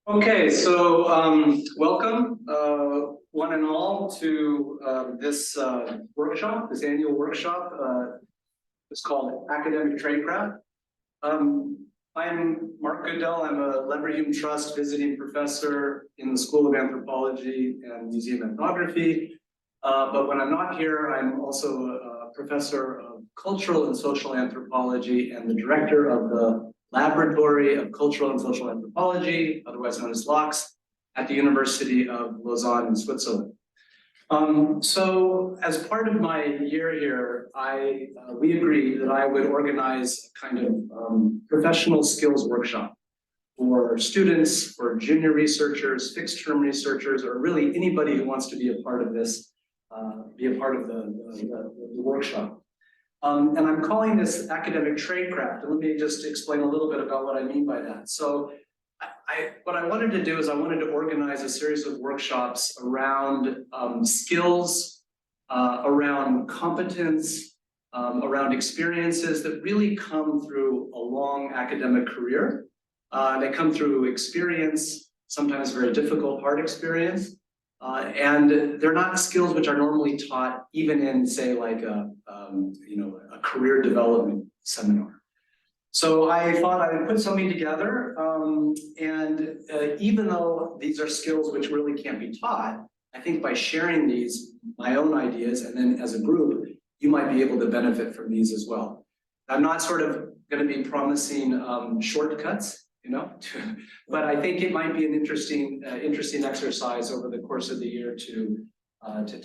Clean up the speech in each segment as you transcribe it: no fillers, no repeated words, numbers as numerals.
Okay, so welcome one and all to this workshop, this annual workshop. It's called Academic Tradecraft. I'm Mark Goodale. I'm a Leverhulme Trust Visiting Professor in the School of Anthropology and Museum Ethnography. But when I'm not here, I'm also a professor of Cultural and Social Anthropology and the director of the Laboratory of Cultural and Social Anthropology, otherwise known as LOCS, at the University of Lausanne in Switzerland. So as part of my year here, we agreed that I would organize a kind of professional skills workshop for students, for junior researchers, fixed-term researchers, or really anybody who wants to be a part of this, be a part of the workshop. And I'm calling this academic tradecraft, and let me just explain a little bit about what I mean by that. So what I wanted to do is I wanted to organize a series of workshops around skills, around competence, around experiences that really come through a long academic career. They come through experience, sometimes very difficult, hard experience. And they're not skills which are normally taught even in, say, like a career development seminar. So I thought I would put something together, and even though these are skills which really can't be taught, I think by sharing these, my own ideas, and then as a group, you might be able to benefit from these as well. I'm not sort of going to be promising shortcuts, but I think it might be an interesting exercise over the course of the year to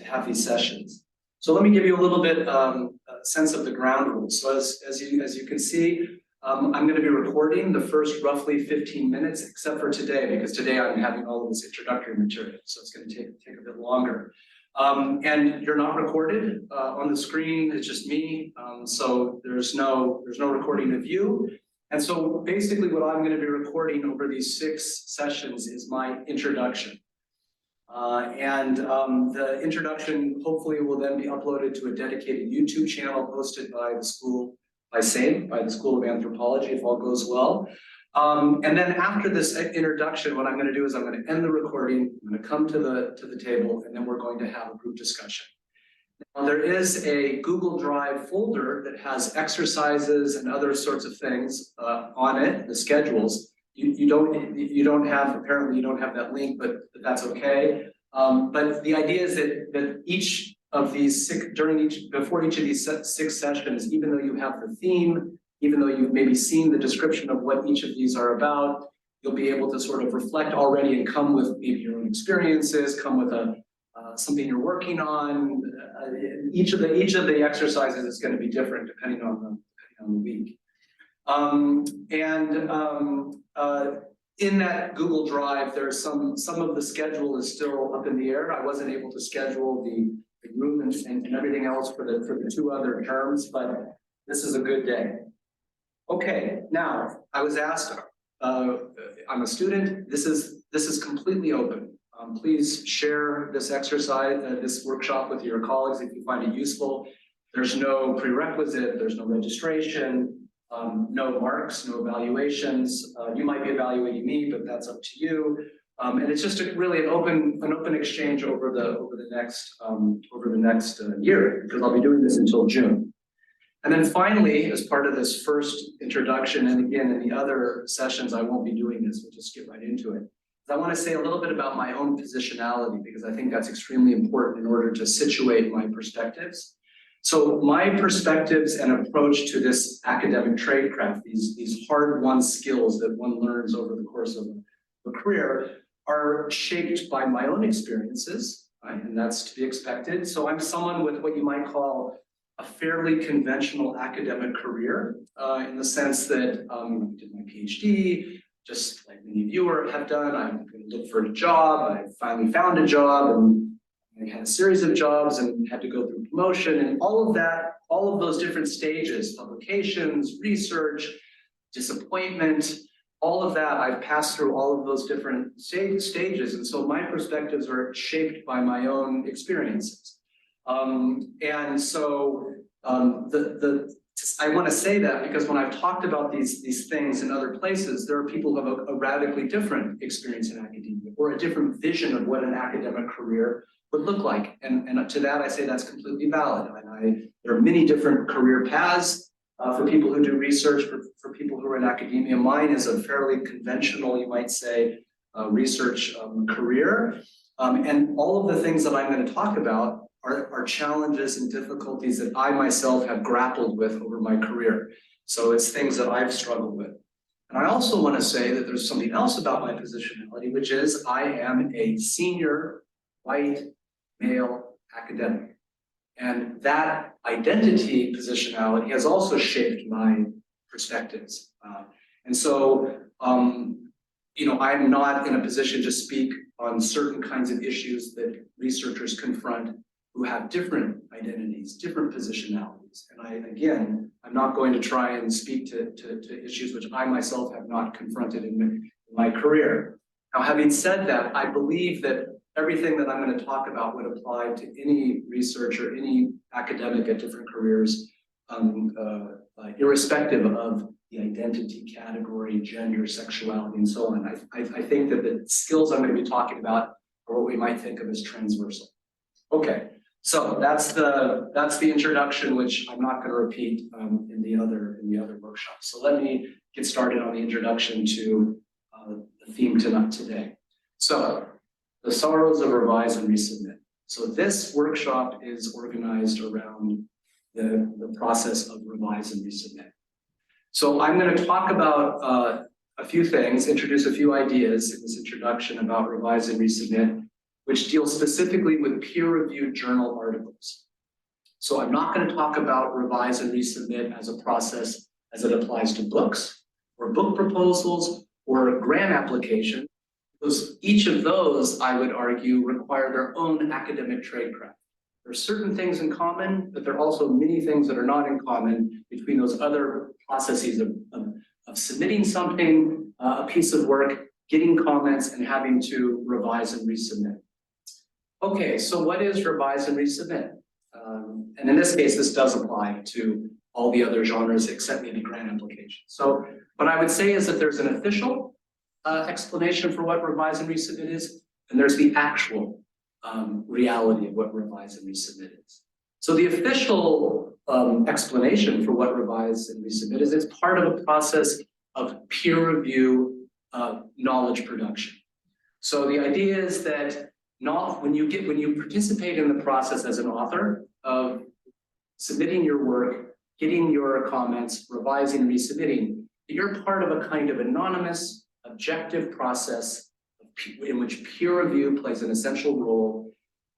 have these sessions. So let me give you a little bit sense of the ground rules. So as you can see, I'm going to be recording the first roughly 15 minutes, except for today, because today I'm having all of this introductory material, so it's going to take a bit longer. And you're not recorded on the screen; it's just me. So there's no recording of you. And so basically what I'm going to be recording over these 6 sessions is my introduction. The introduction hopefully will then be uploaded to a dedicated YouTube channel hosted by the school, by the School of Anthropology, if all goes well. And then after this introduction, what I'm going to do is I'm going to end the recording, I'm going to come to the table, and then we're going to have a group discussion. Now, there is a Google Drive folder that has exercises and other sorts of things on it, the schedules. You don't have that link, but that's okay. But the idea is that each of these before each of these 6 sessions, even though you have the theme, even though you've maybe seen the description of what each of these are about, you'll be able to sort of reflect already and come with maybe your own experiences, come with something you're working on. Each of the exercises is going to be different depending on the week. In that Google Drive, there's some of the schedule is still up in the air. I wasn't able to schedule the room and everything else for the 2 other terms, but this is a good day. Okay, now I was asked. I'm a student. This is completely open. Please share this exercise, this workshop with your colleagues if you find it useful. There's no prerequisite. There's no registration. No marks, no evaluations. You might be evaluating me, but that's up to you. And it's just really an open exchange over the next year, because I'll be doing this until June. And then finally, as part of this first introduction, and again in the other sessions I won't be doing this. We'll just get right into it. I want to say a little bit about my own positionality, because I think that's extremely important in order to situate my perspectives. So my perspectives and approach to this academic tradecraft, these hard-won skills that one learns over the course of a career, are shaped by my own experiences, right? And that's to be expected. So I'm someone with what you might call a fairly conventional academic career, in the sense that I did my PhD, just like many of you have done. I'm going to look for a job. I finally found a job, and I had a series of jobs and had to go through promotion, and all of those different stages, publications, research, disappointment, all of that, I've passed through all of those different stages. And so my perspectives are shaped by my own experiences. And so I want to say that because when I've talked about these things in other places, there are people who have a radically different experience in academia or a different vision of what an academic career would look like. And to that, I say that's completely valid. And there are many different career paths for people who do research, for people who are in academia. Mine is a fairly conventional, you might say, research career. And all of the things that I'm going to talk about are challenges and difficulties that I myself have grappled with over my career. So it's things that I've struggled with. And I also want to say that there's something else about my positionality, which is I am a senior white male academic. And that identity positionality has also shaped my perspectives. And so, you know, I'm not in a position to speak on certain kinds of issues that researchers confront who have different identities, different positionalities. And I'm not going to try and speak to issues which I myself have not confronted in my career. Now, having said that, I believe that everything that I'm going to talk about would apply to any researcher, any academic at different careers, irrespective of the identity category, gender, sexuality, and so on. I think that the skills I'm going to be talking about are what we might think of as transversal. Okay, so that's the introduction, which I'm not going to repeat in the other workshops. So let me get started on the introduction to the theme today. So the sorrows of revise and resubmit. So this workshop is organized around the process of revise and resubmit. So I'm going to talk about a few things, introduce a few ideas in this introduction about revise and resubmit, which deal specifically with peer-reviewed journal articles. So I'm not going to talk about revise and resubmit as a process as it applies to books or book proposals or grant application, because each of those, I would argue, require their own academic tradecraft. There are certain things in common, but there are also many things that are not in common between those other processes of submitting something, a piece of work, getting comments, and having to revise and resubmit. Okay, so what is revise and resubmit? And in this case, this does apply to all the other genres except maybe grant application. So what I would say is that there's an official explanation for what revise and resubmit is, and there's the actual reality of what revise and resubmit is. So the official explanation for what revise and resubmit is, it's part of a process of peer review knowledge production. So the idea is that when you participate in the process as an author of submitting your work, getting your comments, revising, resubmitting, you're part of a kind of anonymous, objective process in which peer review plays an essential role,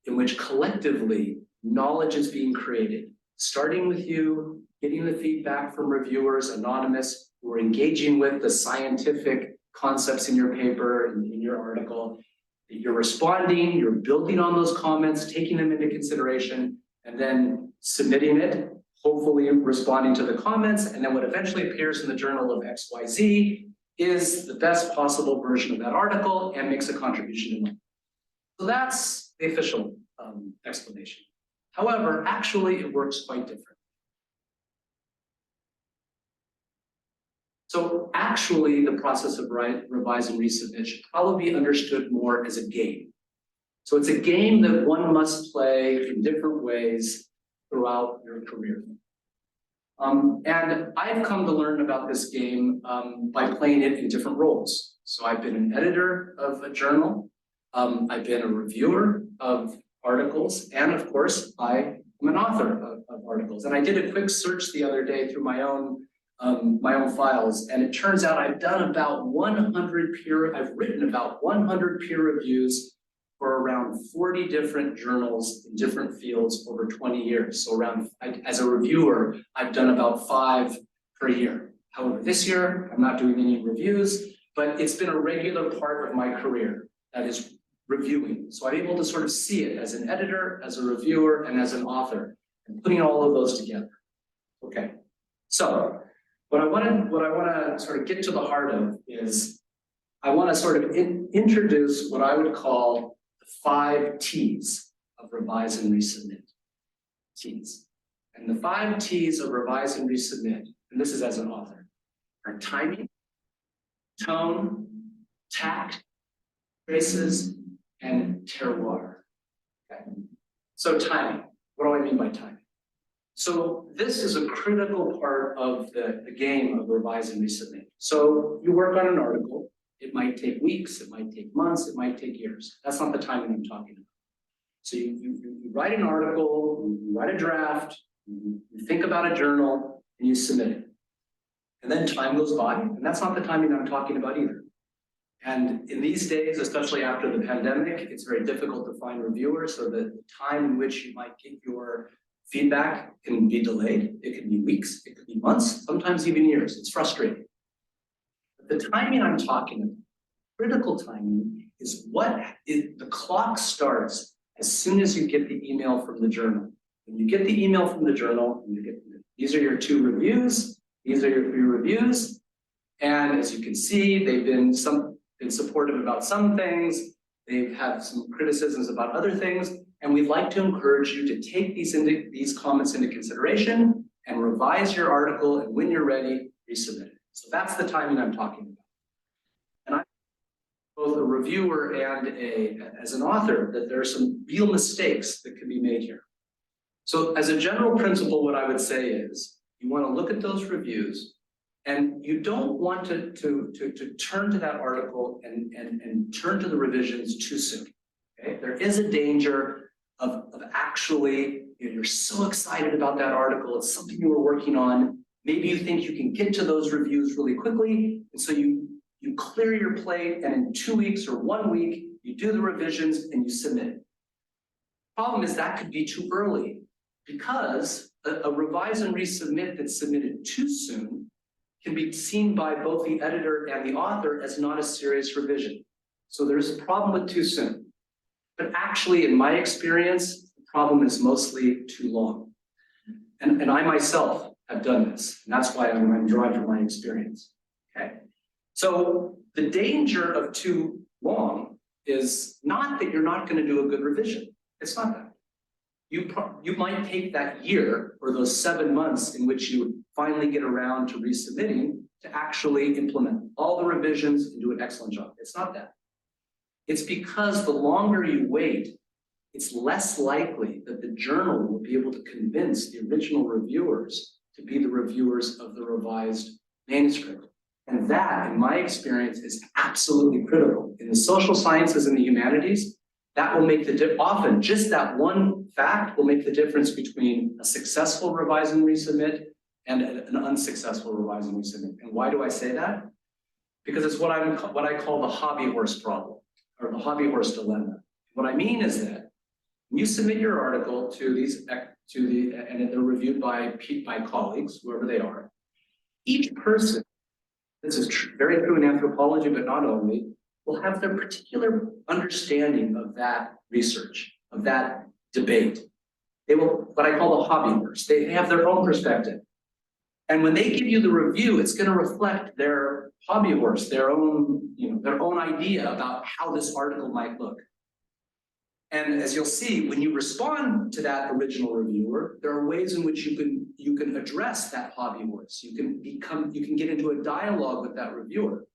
in which collectively knowledge is being created, starting with you, getting the feedback from reviewers, anonymous, who are engaging with the scientific concepts in your paper, in your article. You're responding, you're building on those comments, taking them into consideration, and then submitting it, hopefully responding to the comments, and then what eventually appears in the journal of XYZ is the best possible version of that article and makes a contribution to it. So that's the official explanation. However, actually it works quite different. So actually the process of revise and resubmit should probably be understood more as a game. So it's a game that one must play in different ways throughout your career. And I've come to learn about this game by playing it in different roles. So I've been an editor of a journal, I've been a reviewer of articles, and of course, I am an author of articles. And I did a quick search the other day through my own files, and it turns out I've written about 100 peer reviews for around 40 different journals in different fields over 20 years. So as a reviewer, I've done about 5 per year. However, this year, I'm not doing any reviews, but it's been a regular part of my career, that is reviewing. So I'm able to sort of see it as an editor, as a reviewer, and as an author, and putting all of those together. Okay, so what I want to sort of get to the heart of is I want to sort of introduce what I would call the 5 T's of revise and resubmit. T's. And the 5 T's of revise and resubmit, and this is as an author, are timing, tone, tact, traces, and terroir. Okay. So timing, what do I mean by timing? So this is a critical part of the game of revise and resubmit. So you work on an article, it might take weeks, it might take months, it might take years. That's not the timing I'm talking about. So you write an article, you write a draft, you think about a journal, and you submit it. And then time goes by, and that's not the timing I'm talking about either. And in these days, especially after the pandemic, it's very difficult to find reviewers, so the time in which you might get your feedback can be delayed. It could be weeks, it could be months, sometimes even years. It's frustrating. But the timing I'm talking about, critical timing, is the clock starts as soon as you get the email from the journal. When you get the email from the journal, and you get, these are your 2 reviews, these are your 3 reviews, and as you can see, they've been supportive about some things, they've had some criticisms about other things, and we'd like to encourage you to take these comments into consideration and revise your article, and when you're ready, resubmit it. So that's the timing I'm talking about. And I'm both a reviewer and as an author, that there are some real mistakes that can be made here. So as a general principle, what I would say is, you want to look at those reviews, and you don't want to turn to that article and turn to the revisions too soon. Okay? There is a danger of actually, you're so excited about that article, it's something you were working on, maybe you think you can get to those reviews really quickly, and so you clear your plate, and in 2 weeks or 1 week, you do the revisions and you submit it. Problem is that could be too early, because a revise and resubmit that's submitted too soon can be seen by both the editor and the author as not a serious revision. So there's a problem with too soon. But actually, in my experience, the problem is mostly too long. And I myself have done this, and that's why I'm drawing from my experience. Okay. So the danger of too long is not that you're not going to do a good revision. It's not that. You might take that year or those 7 months in which you finally get around to resubmitting to actually implement all the revisions and do an excellent job. It's not that. It's because the longer you wait, it's less likely that the journal will be able to convince the original reviewers to be the reviewers of the revised manuscript. And that, in my experience, is absolutely critical. In the social sciences and the humanities, that will make the difference. Often, just that one fact will make the difference between a successful revise and resubmit and an unsuccessful revise and resubmit. And why do I say that? Because it's what I call the hobby horse problem, or the hobby horse dilemma. What I mean is that when you submit your article and they're reviewed by colleagues, whoever they are, each person, this is very true in anthropology, but not only, will have their particular understanding of that research, of that debate. They will, what I call the hobby horse. They have their own perspective. And when they give you the review, it's going to reflect their hobby horse, their own idea about how this article might look. And as you'll see, when you respond to that original reviewer, there are ways in which you can address that hobby horse. You can get into a dialogue with that reviewer.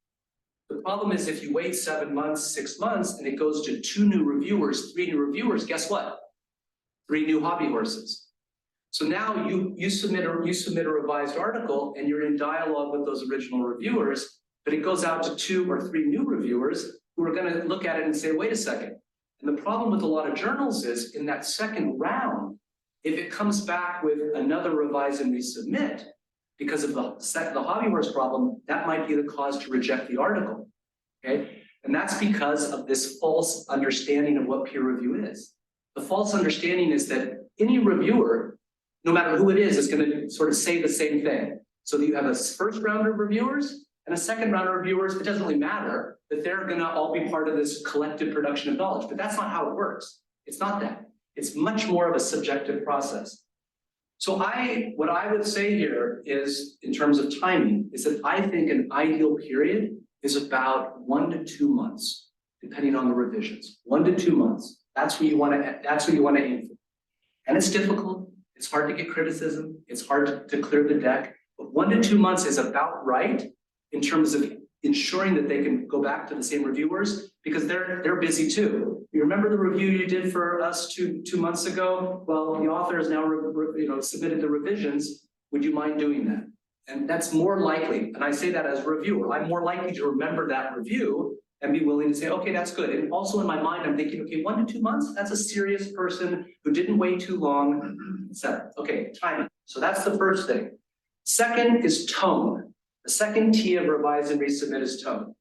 The problem is if you wait 7 months, 6 months, and it goes to 2 new reviewers, 3 new reviewers, guess what? 3 new hobby horses. So now you submit a revised article and you're in dialogue with those original reviewers, but it goes out to 2 or 3 new reviewers who are going to look at it and say, wait a second. And the problem with a lot of journals is in that second round, if it comes back with another revise and resubmit, because of the hobby horse problem, that might be the cause to reject the article, okay? And that's because of this false understanding of what peer review is. The false understanding is that any reviewer, no matter who it is going to sort of say the same thing. So that you have a first round of reviewers and a second round of reviewers, it doesn't really matter that they're going to all be part of this collective production of knowledge, but that's not how it works. It's not that. It's much more of a subjective process. So what I would say here is, in terms of timing, is that I think an ideal period is about 1 to 2 months, depending on the revisions. 1 to 2 months. That's what you want to aim for. And it's difficult. It's hard to get criticism. It's hard to clear the deck. But 1 to 2 months is about right in terms of ensuring that they can go back to the same reviewers because they're busy too. You remember the review you did for us two months ago? Well, the author has now submitted the revisions. Would you mind doing that? And that's more likely, and I say that as a reviewer, I'm more likely to remember that review and be willing to say, okay, that's good. And also in my mind, I'm thinking, okay, 1 to 2 months, that's a serious person who didn't wait too long, etc. Okay, timing. So that's the first thing. Second is tone. The second T of revise and resubmit is tone.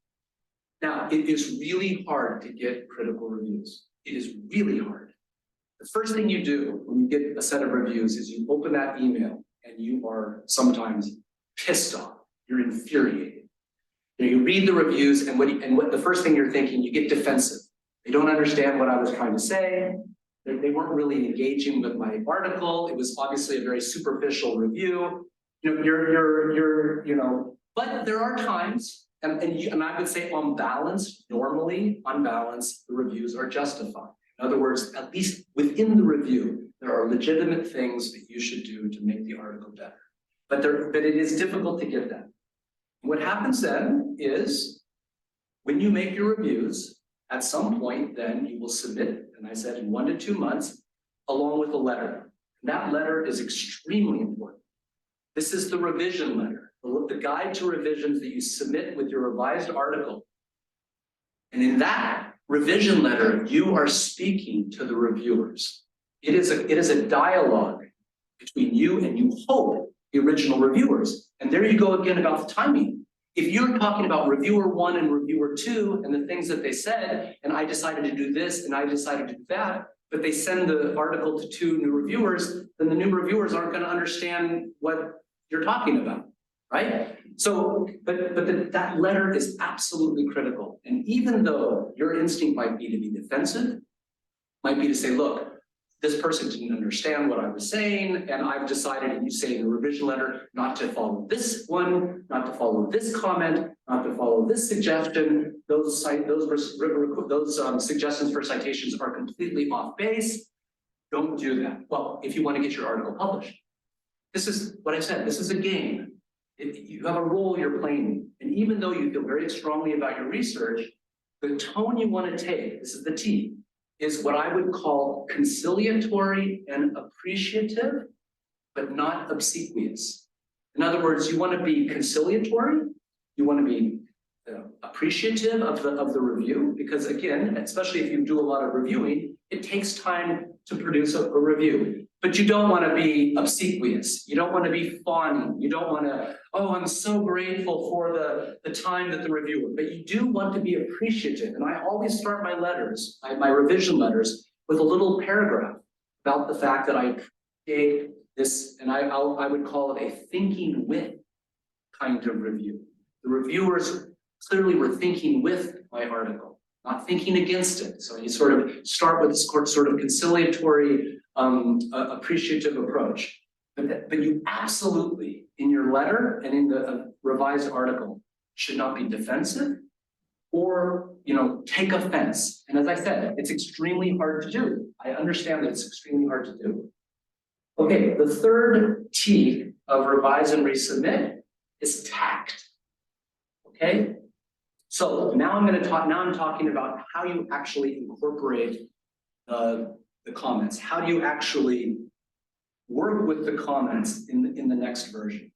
Now, it is really hard to get critical reviews. It is really hard. The first thing you do when you get a set of reviews is you open that email and you are sometimes pissed off. You're infuriated. You read the reviews and what the first thing you're thinking, you get defensive. They don't understand what I was trying to say. They weren't really engaging with my article. It was obviously a very superficial review. But there are times, and I would say on balance, normally on balance, the reviews are justified. In other words, at least within the review, there are legitimate things that you should do to make the article better. But it is difficult to get that. What happens then is when you make your reviews, at some point then you will submit, and I said in 1 to 2 months, along with a letter. And that letter is extremely important. This is the revision letter, the guide to revisions that you submit with your revised article. And in that revision letter, you are speaking to the reviewers. It is a dialogue between you and you hope the original reviewers. And there you go again about the timing. If you're talking about reviewer 1 and reviewer 2 and the things that they said, and I decided to do this and I decided to do that, but they send the article to 2 new reviewers, then the new reviewers aren't going to understand what you're talking about, right? So, but that letter is absolutely critical. And even though your instinct might be to be defensive, might be to say, look, this person didn't understand what I was saying, and I've decided, and you say in the revision letter, not to follow this one, not to follow this comment, not to follow this suggestion. Those suggestions for citations are completely off base. Don't do that. Well, if you want to get your article published, this is what I said. This is a game. You have a role you're playing, and even though you feel very strongly about your research, the tone you want to take, this is the T, is what I would call conciliatory and appreciative, but not obsequious. In other words, you want to be conciliatory, you want to be appreciative of the review, because again, especially if you do a lot of reviewing, it takes time to produce a review. But you don't want to be obsequious. You don't want to be fawning. You don't want to, oh, I'm so grateful for the time that the reviewer, but you do want to be appreciative. And I always start my letters, my revision letters, with a little paragraph about the fact that I appreciate this, and I would call it a thinking with kind of review. The reviewers clearly were thinking with my article, not thinking against it. So you sort of start with this sort of conciliatory, appreciative approach. But you absolutely, in your letter and in the revised article, should not be defensive or take offense. And as I said, it's extremely hard to do. I understand that it's extremely hard to do. Okay, the third T of revise and resubmit is tact. Okay? So now I'm talking about how you actually incorporate the comments. How do you actually work with the comments in the next version?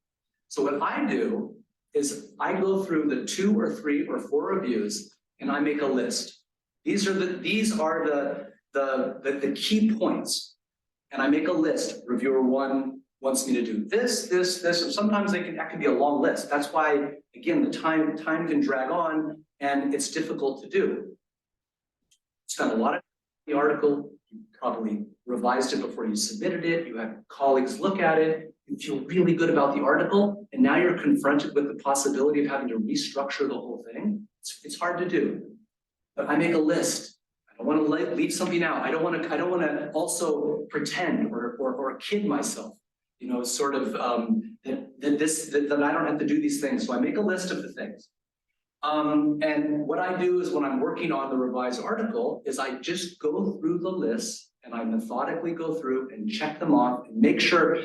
So what I do is I go through the 2 or 3 or 4 reviews and I make a list. These are the key points. And I make a list. Reviewer 1 wants me to do this, and sometimes that can be a long list. That's why, again, the time can drag on and it's difficult to do. Spend a lot of time in the article. You probably revised it before you submitted it. You had colleagues look at it. You feel really good about the article, and now you're confronted with the possibility of having to restructure the whole thing. It's hard to do, but I make a list. I don't want to leave something out. I don't want to also pretend or kid myself. Sort of that I don't have to do these things. So I make a list of the things. And what I do is when I'm working on the revised article is I just go through the list and I methodically go through and check them off and make sure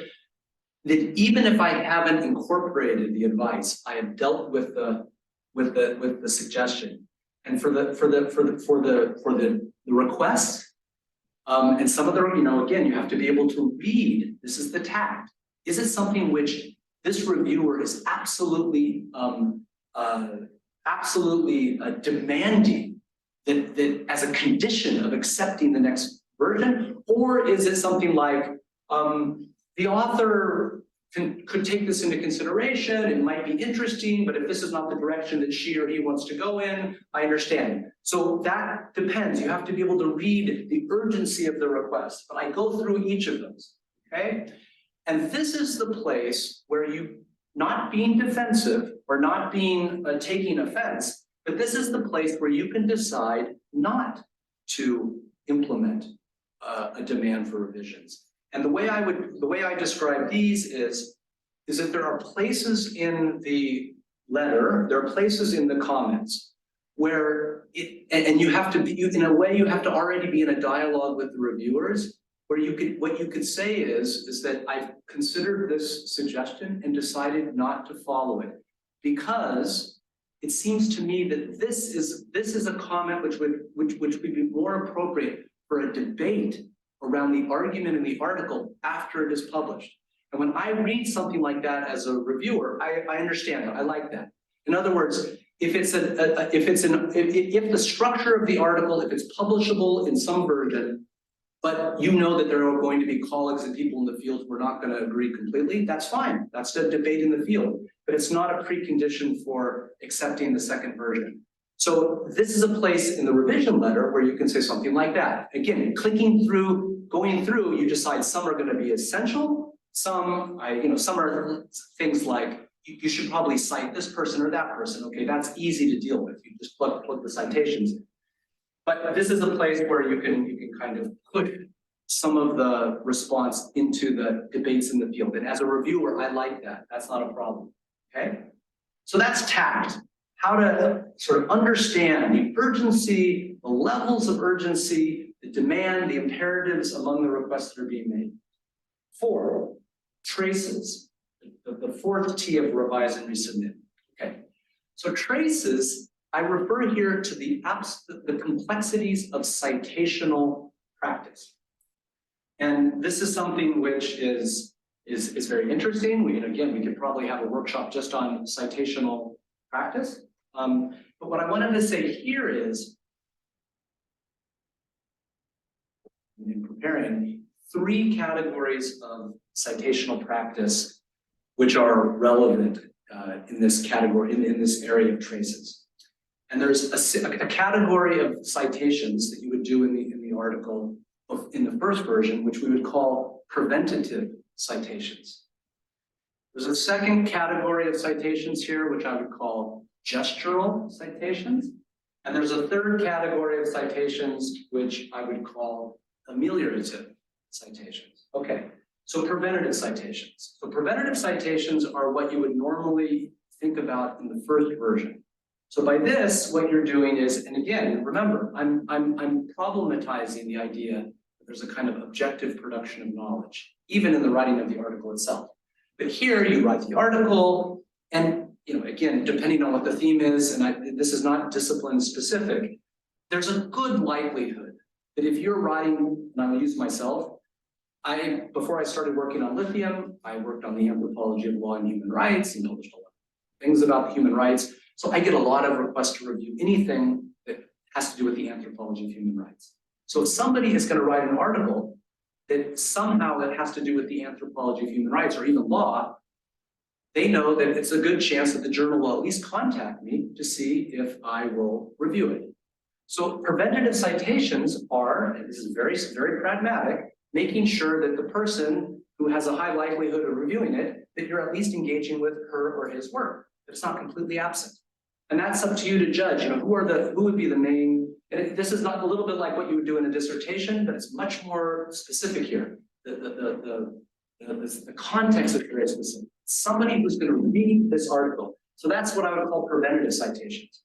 that even if I haven't incorporated the advice, I have dealt with the suggestion. And for the request, and some of the, again, you have to be able to read. This is the tact. Is it something which this reviewer is absolutely demanding that as a condition of accepting the next version? Or is it something like the author could take this into consideration, it might be interesting, but if this is not the direction that she or he wants to go in, I understand. So that depends. You have to be able to read the urgency of the request. But I go through each of those, okay? And this is the place where you, not being defensive or not being taking offense, but this is the place where you can decide not to implement a demand for revisions. And the way I describe these is that there are places in the letter, there are places in the comments where and you have to be, in a way, you have to already be in a dialogue with the reviewers, where what you could say is that I've considered this suggestion and decided not to follow it, because it seems to me that this is a comment which would be more appropriate for a debate around the argument in the article after it is published. And when I read something like that as a reviewer, I understand that. I like that. In other words, if the structure of the article, if it's publishable in some version, but you know that there are going to be colleagues and people in the field who are not going to agree completely, that's fine. That's the debate in the field. But it's not a precondition for accepting the second version. So this is a place in the revision letter where you can say something like that. Again, going through, you decide some are going to be essential, some are things like you should probably cite this person or that person. Okay, that's easy to deal with. You just plug the citations in. But this is a place where you can kind of put some of the response into the debates in the field. And as a reviewer, I like that. That's not a problem. Okay, so that's tact. How to sort of understand the urgency, the levels of urgency, the demand, the imperatives among the requests that are being made. 4, traces, the fourth T of revise and resubmit. Okay, so traces, I refer here to the complexities of citational practice. And this is something which is very interesting. We could probably have a workshop just on citational practice. But what I wanted to say here is, in preparing, 3 categories of citational practice which are relevant in this category, in this area of traces. And there's a category of citations that you would do in the article in the first version, which we would call preventative citations. There's a second category of citations here, which I would call gestural citations. And there's a third category of citations, which I would call ameliorative citations. Okay, so preventative citations. So preventative citations are what you would normally think about in the first version. So by this, what you're doing is, and again, remember, I'm problematizing the idea that there's a kind of objective production of knowledge, even in the writing of the article itself. But here you write the article, and again, depending on what the theme is, and this is not discipline specific, there's a good likelihood that if you're writing, and I will use myself, before I started working on lithium, I worked on the Anthropology of Law and Human Rights and published a lot of things about human rights. So I get a lot of requests to review anything that has to do with the anthropology of human rights. So if somebody is going to write an article that somehow that has to do with the anthropology of human rights or even law, they know that it's a good chance that the journal will at least contact me to see if I will review it. So preventative citations are, and this is very, very pragmatic, making sure that the person who has a high likelihood of reviewing it, that you're at least engaging with her or his work, that it's not completely absent. And that's up to you to judge, who would be the main, and this is not a little bit like what you would do in a dissertation, but it's much more specific here. The context is very specific. Somebody who's going to read this article. So that's what I would call preventative citations.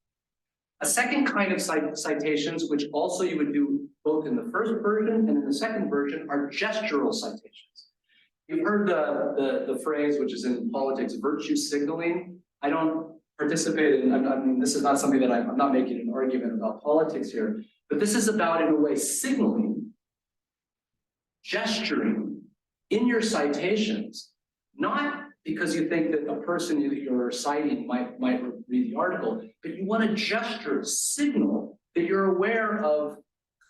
A second kind of citations, which also you would do both in the first version and in the second version, are gestural citations. You've heard the phrase, which is in politics, virtue signaling. I don't participate in, I mean, this is not something that I'm not making an argument about politics here, but this is about, in a way, signaling, gesturing in your citations, not because you think that a person that you're citing might read the article, but you want to gesture, signal that you're aware of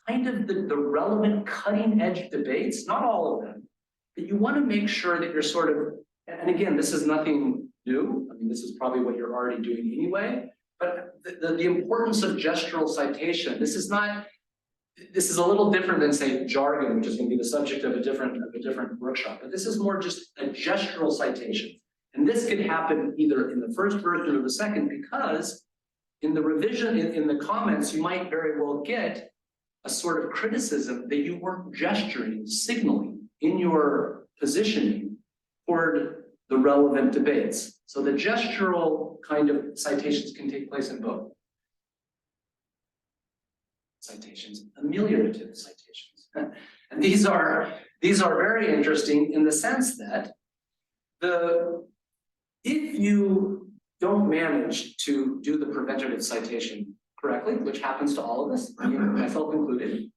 kind of the relevant cutting edge debates, not all of them, but you want to make sure that you're sort of, and again, this is nothing new. I mean, this is probably what you're already doing anyway, but the importance of gestural citation, this is a little different than, say, jargon, which is going to be the subject of a different workshop, but this is more just a gestural citation. And this could happen either in the first version or the second, because in the revision, in the comments, you might very well get a sort of criticism that you weren't gesturing, signaling in your positioning toward the relevant debates. So the gestural kind of citations can take place in both. Citations, ameliorative citations. And these are very interesting in the sense that if you don't manage to do the preventative citation correctly, which happens to all of us, myself included,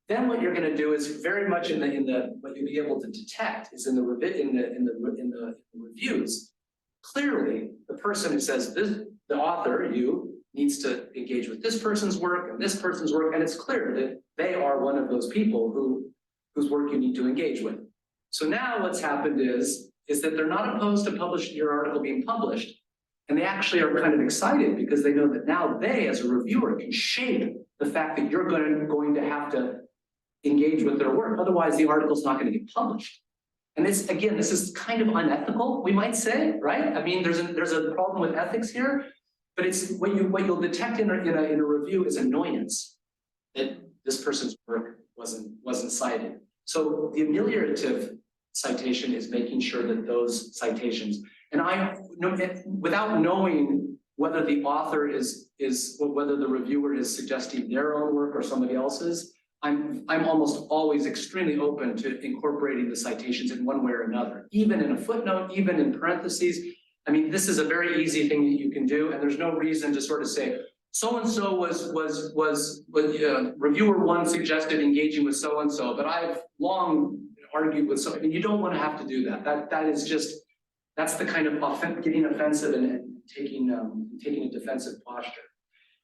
then what you're going to do is very much in the what you'll be able to detect is in the reviews. Clearly, the person who says this, the author, needs to engage with this person's work and this person's work, and it's clear that they are one of those people whose work you need to engage with. So now what's happened is that they're not opposed to your article being published, and they actually are kind of excited because they know that now they, as a reviewer, can shape the fact that you're going to have to engage with their work. Otherwise, the article's not going to get published. And this is kind of unethical, we might say, right? I mean, there's a problem with ethics here. But it's what you'll detect in a review is annoyance that this person's work wasn't cited. So the ameliorative citation is making sure that those citations, and without knowing whether the author whether the reviewer is suggesting their own work or somebody else's, I'm almost always extremely open to incorporating the citations in one way or another, even in a footnote, even in parentheses. I mean, this is a very easy thing that you can do, and there's no reason to sort of say, so-and-so was reviewer one suggested engaging with so-and-so, but I've long argued with so. I mean, you don't want to have to do that. That's the kind of getting offensive and taking a defensive posture.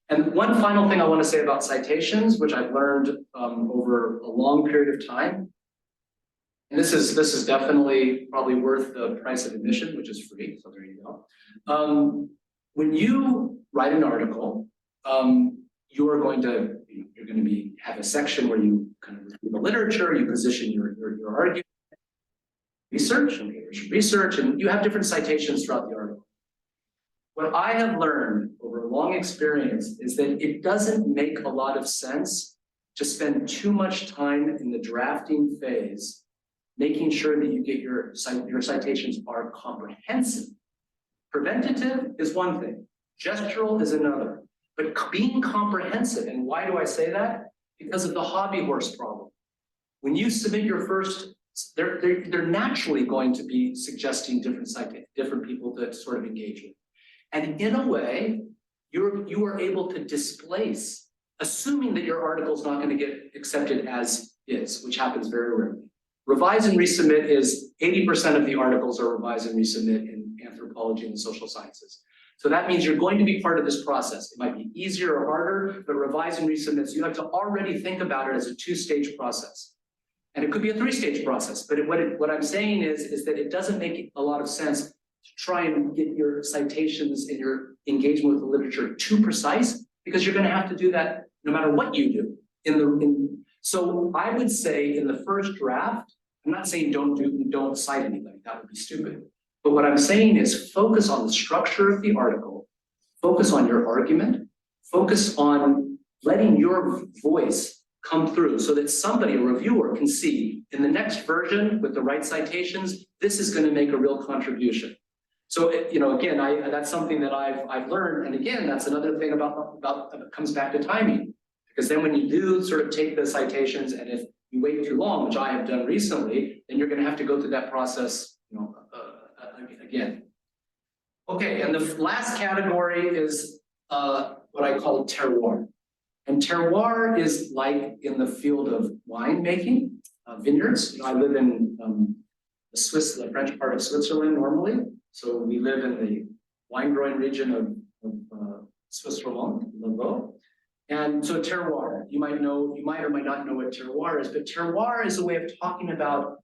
And one final thing I want to say about citations, which I've learned over a long period of time. And this is definitely probably worth the price of admission, which is free. So there you go. When you write an article, you're going to have a section where you kind of review the literature, you position your argument, research, and you have different citations throughout the article. What I have learned over a long experience is that it doesn't make a lot of sense to spend too much time in the drafting phase making sure that you get your citations are comprehensive. Preventative is one thing, gestural is another, but being comprehensive, and why do I say that? Because of the hobby horse problem. When you submit your first, they're naturally going to be suggesting different people to sort of engage with. And in a way, you are able to displace, assuming that your article is not going to get accepted as is, which happens very rarely. Revise and resubmit is 80% of the articles are revise and resubmit in anthropology and the social sciences. So that means you're going to be part of this process. It might be easier or harder, but revise and resubmit. So you have to already think about it as a two-stage process. And it could be a three-stage process, but what I'm saying is that it doesn't make a lot of sense to try and get your citations and your engagement with the literature too precise, because you're going to have to do that no matter what you do. So I would say in the first draft, I'm not saying don't cite anybody, that would be stupid. But what I'm saying is focus on the structure of the article, focus on your argument, focus on letting your voice come through so that somebody, a reviewer, can see in the next version with the right citations, this is going to make a real contribution. So, again, that's something that I've learned. And again, that's another thing about it comes back to timing. Because then when you do sort of take the citations, and if you wait too long, which I have done recently, then you're going to have to go through that process, again. Okay, and the last category is what I call terroir. And terroir is like in the field of winemaking, vineyards. I live in the French part of Switzerland normally. So we live in the wine growing region of Switzerland, Leverhulme. And so terroir, you might or might not know what terroir is, but terroir is a way of talking about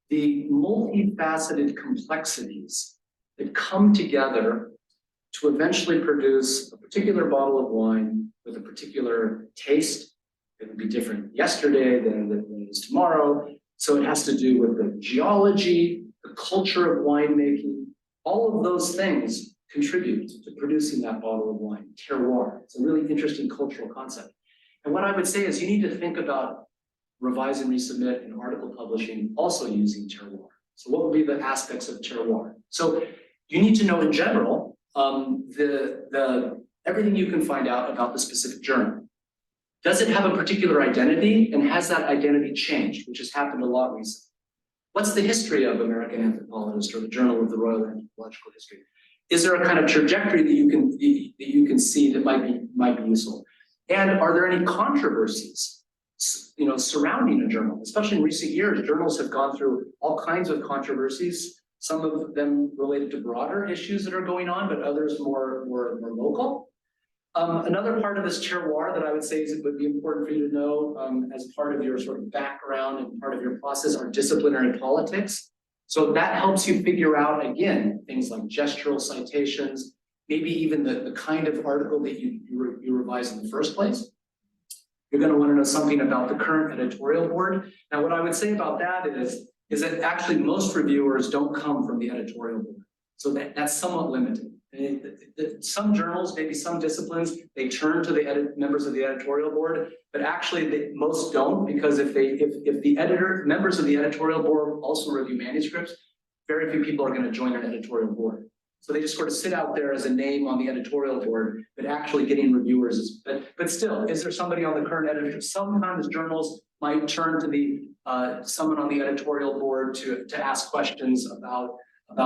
the multifaceted complexities that come together to eventually produce a particular bottle of wine with a particular taste. It would be different yesterday than it is tomorrow. So it has to do with the geology, the culture of winemaking. All of those things contribute to producing that bottle of wine, terroir. It's a really interesting cultural concept. And what I would say is you need to think about revise and resubmit and article publishing also using terroir. So what would be the aspects of terroir? So you need to know in general everything you can find out about the specific journal. Does it have a particular identity, and has that identity changed, which has happened a lot recently? What's the history of American Anthropologist or the Journal of the Royal Anthropological History? Is there a kind of trajectory that you can see that might be useful? And are there any controversies, surrounding a journal? Especially in recent years, journals have gone through all kinds of controversies. Some of them related to broader issues that are going on, but others more local. Another part of this terroir that I would say is it would be important for you to know as part of your sort of background and part of your process are disciplinary politics. So that helps you figure out, again, things like gestural citations, maybe even the kind of article that you revise in the first place. You're going to want to know something about the current editorial board. Now, what I would say about that is that actually most reviewers don't come from the editorial board. So that's somewhat limited. Some journals, maybe some disciplines, they turn to the members of the editorial board, but actually most don't, because if the members of the editorial board also review manuscripts, very few people are going to join an editorial board. So they just sort of sit out there as a name on the editorial board, but actually getting reviewers is, but still, is there somebody on the current editor? Sometimes journals might turn to the someone on the editorial board to ask questions about an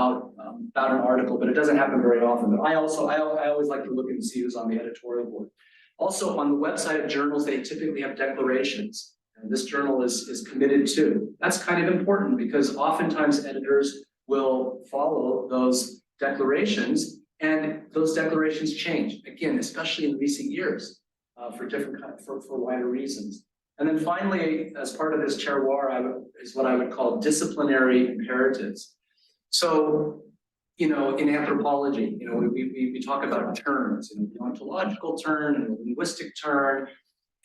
article, but it doesn't happen very often. But I always like to look and see who's on the editorial board. Also, on the website of journals, they typically have declarations. And this journal is committed to. That's kind of important because oftentimes editors will follow those declarations, and those declarations change, again, especially in recent years, for wider reasons. And then finally, as part of this terroir, is what I would call disciplinary imperatives. So, in anthropology, we talk about terms, the ontological turn and the linguistic turn,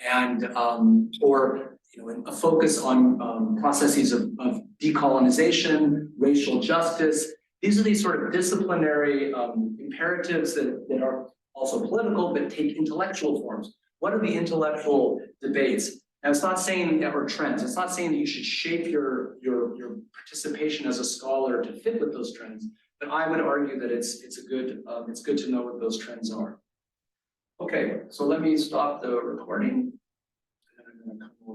and a focus on processes of decolonization, racial justice. These are these sort of disciplinary imperatives that are also political, but take intellectual forms. What are the intellectual debates? And it's not saying, or trends, it's not saying that you should shape your participation as a scholar to fit with those trends, but I would argue that it's good to know what those trends are. Okay, so let me stop the recording. And I'm going to come